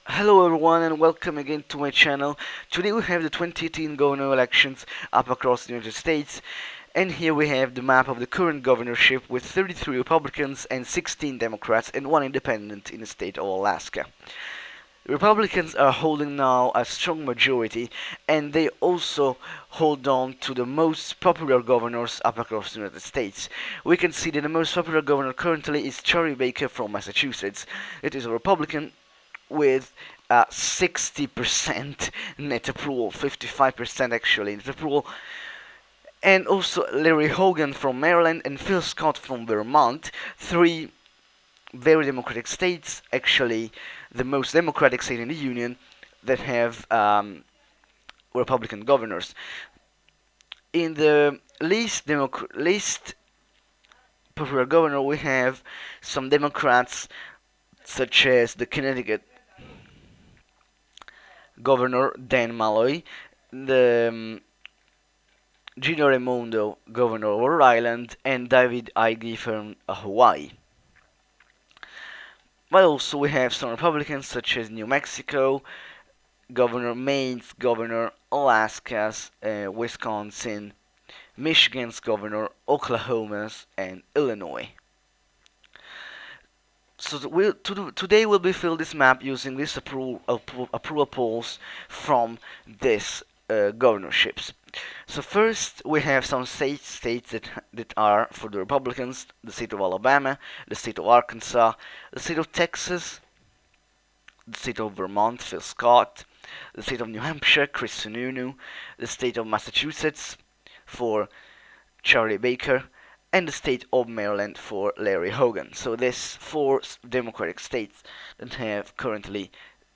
Hello everyone and welcome again to my channel. Today we have the 2018 governor elections up across the United States, and here we have the map of the current governorship with 33 Republicans and 16 Democrats and 1 independent in the state of Alaska. Republicans are holding now a strong majority, and they also hold on to the most popular governors up across the United States. We can see that the most popular governor currently is Charlie Baker from Massachusetts. It is a Republican with 60% net approval, 55% actually net approval, and also Larry Hogan from Maryland and Phil Scott from Vermont, three very democratic states, actually the most democratic state in the union that have Republican governors. In the least popular governor, we have some Democrats, such as the Connecticut Governor Dan Malloy, the Gino Raimondo, Governor of Rhode Island, and David Ige from Hawaii. But also we have some Republicans such as New Mexico, Governor Maine's Governor, Alaska's, Wisconsin, Michigan's Governor, Oklahoma's, and Illinois. So today we'll be filling this map using this approval polls from this governorships. So first we have some states that are for the Republicans: the state of Alabama, the state of Arkansas, the state of Texas, the state of Vermont, Phil Scott, the state of New Hampshire, Chris Sununu, the state of Massachusetts for Charlie Baker, and the state of Maryland for Larry Hogan. So there's four Democratic states that have currently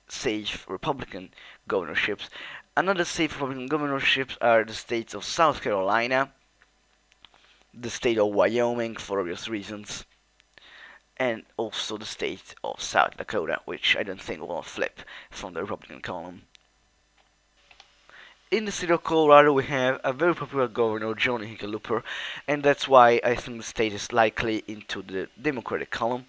safe Republican governorships. Another safe Republican governorships are the states of South Carolina, the state of Wyoming for obvious reasons, and also the state of South Dakota, which I don't think will flip from the Republican column. In the state of Colorado, we have a very popular governor, Johnny Hickenlooper, and that's why I think the state is likely into the Democratic column.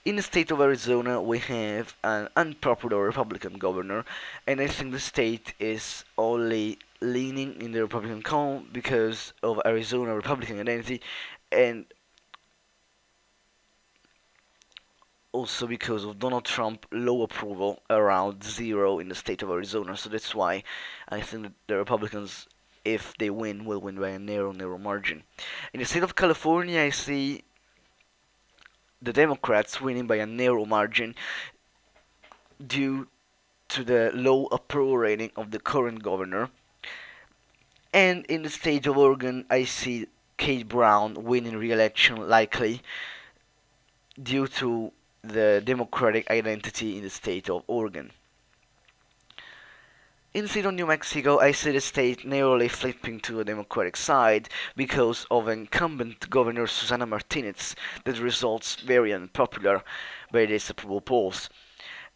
In the state of Arizona, we have an unpopular Republican governor, and I think the state is only leaning in the Republican column because of Arizona Republican identity, and also because of Donald Trump low approval around 0 in the state of Arizona. So that's why I think that the Republicans, if they win, will win by a narrow margin. In the state of California, I see the Democrats winning by a narrow margin due to the low approval rating of the current governor. And in the state of Oregon, I see Kate Brown winning re-election likely due to the Democratic identity in the state of Oregon. In the state of New Mexico, I see the state narrowly flipping to the Democratic side because of incumbent Governor Susana Martinez that results very unpopular by these approval polls.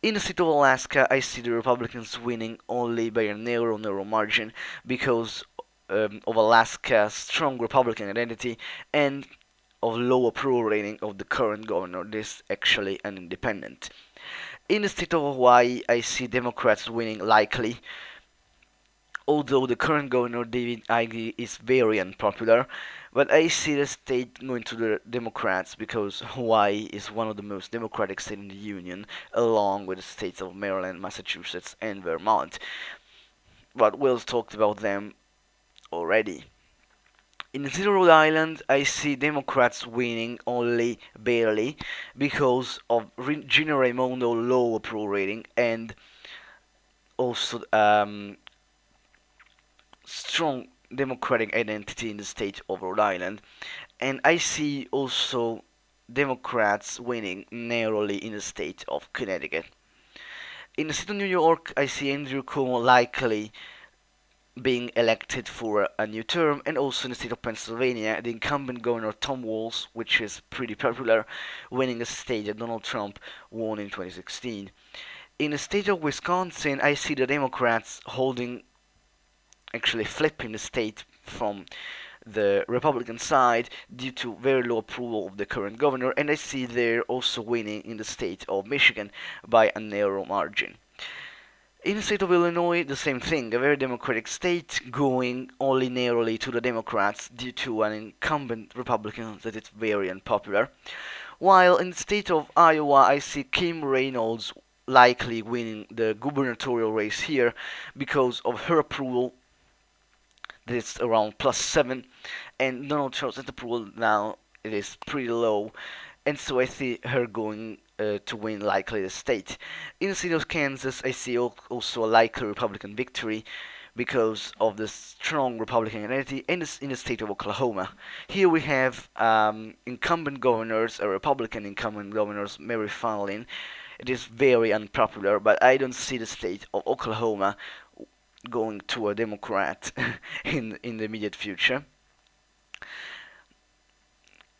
In the state of Alaska, I see the Republicans winning only by a narrow margin because of Alaska's strong Republican identity and of low approval rating of the current governor. This is actually an independent. In the state of Hawaii, I see Democrats winning likely, although the current governor David Ige is very unpopular, but I see the state going to the Democrats because Hawaii is one of the most democratic states in the union, along with the states of Maryland, Massachusetts, and Vermont. But we'll talk about them already. In the state of Rhode Island, I see Democrats winning only barely because of Gino Raimondo low approval rating and also strong Democratic identity in the state of Rhode Island. And I see also Democrats winning narrowly in the state of Connecticut. In the state of New York, I see Andrew Cuomo likely being elected for a new term, and also in the state of Pennsylvania, the incumbent governor Tom Walz, which is pretty popular, winning a state that Donald Trump won in 2016. In the state of Wisconsin, I see the Democrats actually flipping the state from the Republican side due to very low approval of the current governor, and I see they're also winning in the state of Michigan by a narrow margin. In the state of Illinois, the same thing, a very democratic state going only narrowly to the Democrats due to an incumbent Republican that is very unpopular. While in the state of Iowa, I see Kim Reynolds likely winning the gubernatorial race here because of her approval that is around +7, and Donald Trump's approval now it is pretty low, and so I see her going to win likely the state. In the state of Kansas, I see also a likely Republican victory because of the strong Republican identity, and in the state of Oklahoma. Here we have incumbent governors, a Republican incumbent governors, Mary Fallin. It is very unpopular, but I don't see the state of Oklahoma going to a Democrat in the immediate future.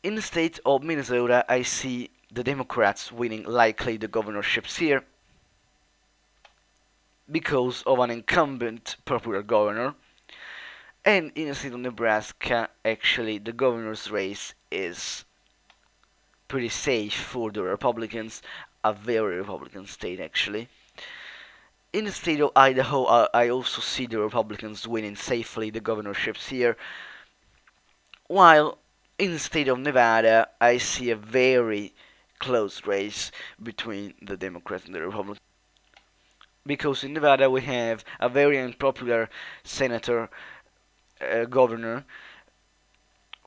In the state of Minnesota, I see the Democrats winning likely the governorships here because of an incumbent popular governor. And in the state of Nebraska, actually, the governor's race is pretty safe for the Republicans, a very Republican state actually. In the state of Idaho, I also see the Republicans winning safely the governorships here, while in the state of Nevada, I see a very close race between the Democrats and the Republicans. Because in Nevada we have a very unpopular senator, governor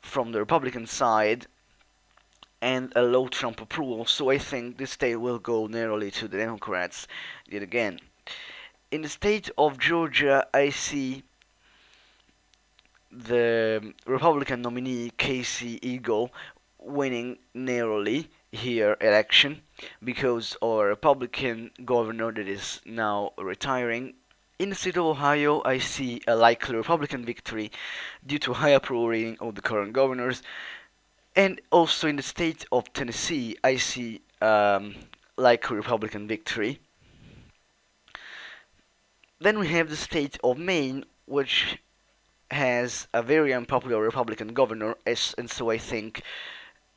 from the Republican side, and a low Trump approval, so I think this state will go narrowly to the Democrats yet again. In the state of Georgia, I see the Republican nominee Casey Eagle winning narrowly here election because our Republican governor that is now retiring. In the state of Ohio, I see a likely Republican victory due to high approval rating of the current governors, and also in the state of Tennessee, I see likely Republican victory. Then we have the state of Maine, which has a very unpopular Republican governor, and so I think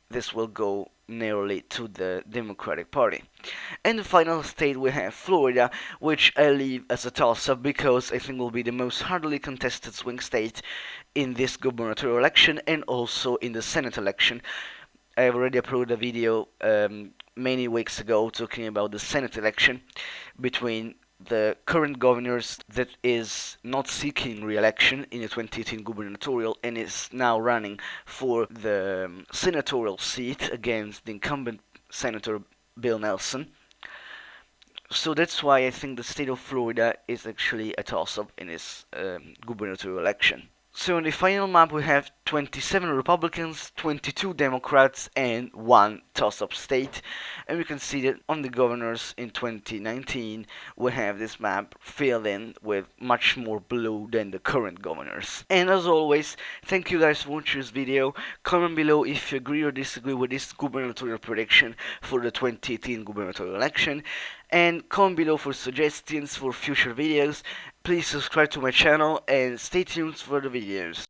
this will go narrowly to the Democratic Party. And the final state we have Florida, which I leave as a toss-up because I think will be the most hardly contested swing state in this gubernatorial election and also in the Senate election. I have already uploaded a video many weeks ago talking about the Senate election between the current governors that is not seeking re-election in the 2018 gubernatorial and is now running for the senatorial seat against the incumbent Senator Bill Nelson. So that's why I think the state of Florida is actually a toss-up in this gubernatorial election. So in the final map we have 27 Republicans, 22 Democrats, and 1 toss-up state. And we can see that on the governors in 2019 we have this map filled in with much more blue than the current governors. And as always, thank you guys for watching this video. Comment below if you agree or disagree with this gubernatorial prediction for the 2018 gubernatorial election. And comment below for suggestions for future videos. Please subscribe to my channel and stay tuned for the videos.